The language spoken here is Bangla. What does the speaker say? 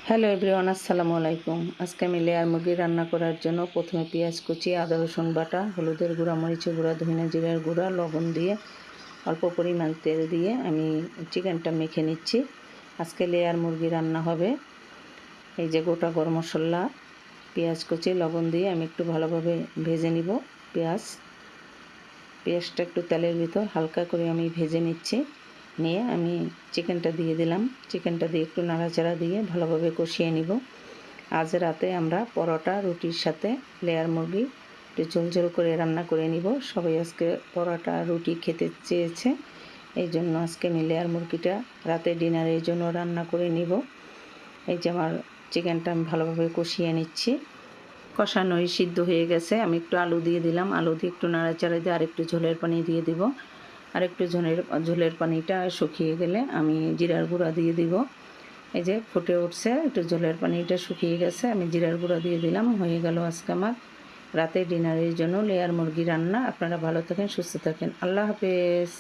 হ্যালো এভরিওয়ান, আসসালামু আলাইকুম। আজকে আমি লেয়ার মুরগি রান্না করার জন্য প্রথমে পেঁয়াজ কুচি, আদা রসুন বাটা, হলুদের গুঁড়া, মরিচের গুঁড়া, ধনিয়া জিরার গুঁড়া, লবণ দিয়ে অল্প পরিমাণ তেল দিয়ে আমি চিকেনটা মেখে নিচ্ছি। আজকে লেয়ার মুরগি রান্না হবে। এই যে গোটা গরম মশলা, পেঁয়াজ কুচি, লবণ দিয়ে আমি একটু ভালোভাবে ভেজে নিব। পেঁয়াজটা একটু তেলের ভিতর হালকা করে আমি ভেজে নিচ্ছি। নিয়ে আমি চিকেনটা দিয়ে দিলাম। চিকেনটা দিয়ে একটু নাড়াচাড়া দিয়ে ভালোভাবে কষিয়ে নিব। আজ রাতে আমরা পরোটা রুটির সাথে লেয়ার মুরগি একটু ঝোল করে রান্না করে নিব। সবাই আজকে পরোটা রুটি খেতে চেয়েছে, এই জন্য আজকে আমি লেয়ার মুরগিটা রাতে ডিনারের জন্য রান্না করে নিব। এই যে আমার চিকেনটা আমি ভালোভাবে কষিয়ে নিচ্ছি। কষানোই সিদ্ধ হয়ে গেছে। আমি একটু আলু দিয়ে দিলাম। আলু দিয়ে একটু নাড়াচাড়া দিয়ে আরেকটু ঝোলের পানি দিয়ে দিব। আরেকটু ঝোলের পানিটা শুকিয়ে গেলে আমি জিরার গুঁড়া দিয়ে দিব। এই যে ফুটে উঠছে, একটু ঝোলের পানিটা শুকিয়ে গেছে, আমি জিরার গুঁড়া দিয়ে দিলাম। হয়ে গেল আজকে আমার রাতে ডিনারের জন্য লেয়ার মুরগি রান্না। আপনারা ভালো থাকেন, সুস্থ থাকেন। আল্লাহ হাফেজ।